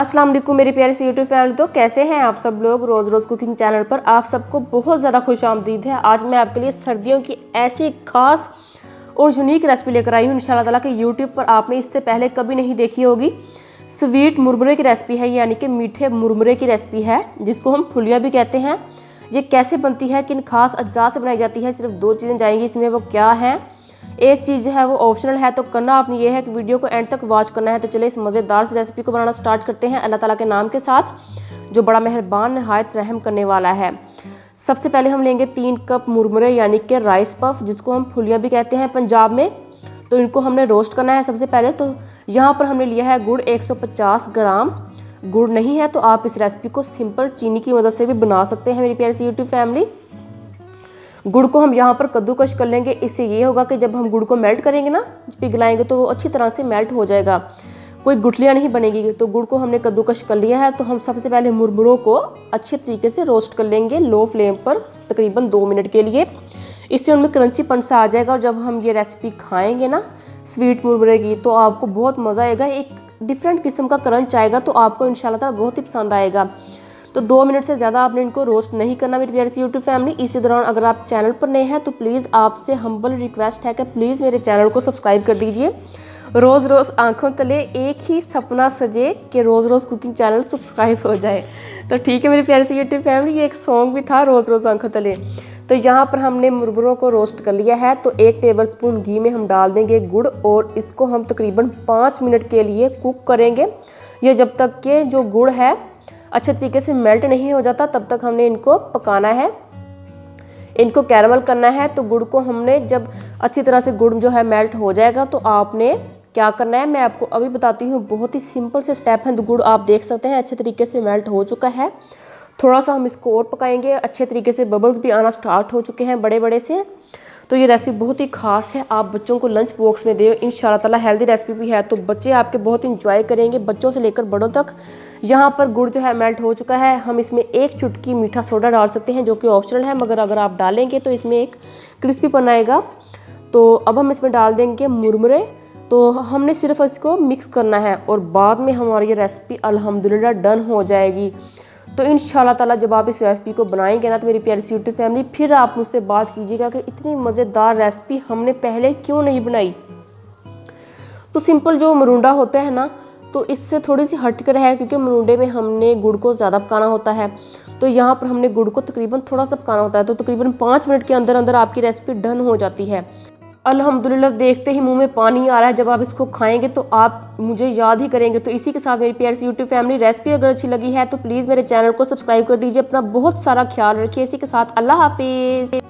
अस्सलाम वालेकुम मेरी प्यारी सी यूट्यूब फैमिली। तो कैसे हैं आप सब लोग। रोज़ रोज़ कुकिंग चैनल पर आप सबको बहुत ज़्यादा खुश आमदीद है। आज मैं आपके लिए सर्दियों की ऐसी खास और यूनिक रेसिपी लेकर आई हूँ इंशाल्लाह ताला कि यूट्यूब पर आपने इससे पहले कभी नहीं देखी होगी। स्वीट मुरमुरे की रेसिपी है, यानी कि मीठे मुरमुरे की रेसिपी है, जिसको हम फुलिया भी कहते हैं। ये कैसे बनती है, किन खास अज्जा से बनाई जाती है, सिर्फ दो चीज़ें जाएंगी इसमें, वो क्या है। एक चीज़ जो है वो ऑप्शनल है, तो करना आपने ये है कि वीडियो को एंड तक वॉच करना है। तो चले इस मज़ेदार सी रेसिपी को बनाना स्टार्ट करते हैं अल्लाह ताला के नाम के साथ, जो बड़ा मेहरबान नहायत रहम करने वाला है। सबसे पहले हम लेंगे 3 कप मुरमुरे, यानी कि राइस पफ, जिसको हम फुलिया भी कहते हैं पंजाब में। तो इनको हमने रोस्ट करना है सबसे पहले। तो यहाँ पर हमने लिया है गुड़ 150 ग्राम। गुड़ नहीं है तो आप इस रेसिपी को सिंपल चीनी की मदद से भी बना सकते हैं मेरी प्यारी सी यूट्यूब फैमिली। गुड़ को हम यहाँ पर कद्दूकश कर लेंगे। इससे ये होगा कि जब हम गुड़ को मेल्ट करेंगे ना, पिघलाएंगे, तो वो अच्छी तरह से मेल्ट हो जाएगा, कोई गुठलियाँ नहीं बनेगी। तो गुड़ को हमने कद्दूकश कर लिया है। तो हम सबसे पहले मुरमुरों को अच्छे तरीके से रोस्ट कर लेंगे लो फ्लेम पर तकरीबन 2 मिनट के लिए। इससे उनमें क्रंचीपन सा आ जाएगा और जब हम ये रेसिपी खाएंगे ना स्वीट मुरमुरे की, तो आपको बहुत मज़ा आएगा। एक डिफरेंट किस्म का क्रंच आएगा, तो आपको इंशाल्लाह ताला बहुत ही पसंद आएगा। तो 2 मिनट से ज़्यादा आपने इनको रोस्ट नहीं करना मेरी प्यारी सी यूट्यूब फैमिली। इसी दौरान अगर आप चैनल पर नए हैं तो प्लीज़ आपसे हम्बल रिक्वेस्ट है कि प्लीज़ मेरे चैनल को सब्सक्राइब कर दीजिए। रोज़ रोज़ आंखों तले एक ही सपना सजे कि रोज़ रोज़ कुकिंग चैनल सब्सक्राइब हो जाए। तो ठीक है मेरी प्यारी सी यूट्यूब फैमिली, ये एक सॉन्ग भी था, रोज़ रोज़ आंखों तले। तो यहाँ पर हमने मुरमुरों को रोस्ट कर लिया है। तो 1 टेबलस्पून घी में हम डाल देंगे गुड़, और इसको हम तकरीबन 5 मिनट के लिए कुक करेंगे। ये जब तक के जो गुड़ है अच्छे तरीके से मेल्ट नहीं हो जाता, तब तक हमने इनको पकाना है, इनको कैरमल करना है। तो गुड़ को हमने जब अच्छी तरह से गुड़ जो है मेल्ट हो जाएगा, तो आपने क्या करना है मैं आपको अभी बताती हूँ। बहुत ही सिंपल से स्टेप हैं। तो गुड़ आप देख सकते हैं अच्छे तरीके से मेल्ट हो चुका है। थोड़ा सा हम इसको और पकाएंगे, अच्छे तरीके से बबल्स भी आना स्टार्ट हो चुके हैं बड़े बड़े से। तो ये रेसिपी बहुत ही खास है, आप बच्चों को लंच बॉक्स में दें इंशाल्लाह ताला। हेल्दी रेसिपी भी है, तो बच्चे आपके बहुत इंजॉय करेंगे, बच्चों से लेकर बड़ों तक। यहाँ पर गुड़ जो है मेल्ट हो चुका है। हम इसमें 1 चुटकी मीठा सोडा डाल सकते हैं, जो कि ऑप्शनल है, मगर अगर आप डालेंगे तो इसमें एक क्रिस्पीपन आएगा। तो अब हम इसमें डाल देंगे मुरमुरे। तो हमने सिर्फ इसको मिक्स करना है और बाद में हमारी ये रेसिपी अल्हम्दुलिल्लाह डन हो जाएगी। तो इंशाल्लाह ताला जब आप इस रेसिपी को बनाएंगे ना, तो मेरी प्यारी सी यूट्यूब फैमिली, फिर आप मुझसे बात कीजिएगा कि इतनी मज़ेदार रेसिपी हमने पहले क्यों नहीं बनाई। तो सिंपल जो मरूंडा होता है ना, तो इससे थोड़ी सी हटकर है, क्योंकि मरूंडे में हमने गुड़ को ज़्यादा पकाना होता है। तो यहाँ पर हमने गुड़ को तकरीबन थोड़ा सा पकाना होता है। तो तकरीबन 5 मिनट के अंदर अंदर आपकी रेसिपी डन हो जाती है। अल्हम्दुलिल्लाह देखते ही मुंह में पानी आ रहा है। जब आप इसको खाएंगे तो आप मुझे याद ही करेंगे। तो इसी के साथ मेरी प्यारी सी यूट्यूब फैमिली, रेसिपी अगर अच्छी लगी है तो प्लीज़ मेरे चैनल को सब्सक्राइब कर दीजिए। अपना बहुत सारा ख्याल रखिए। इसी के साथ अल्लाह हाफिज़।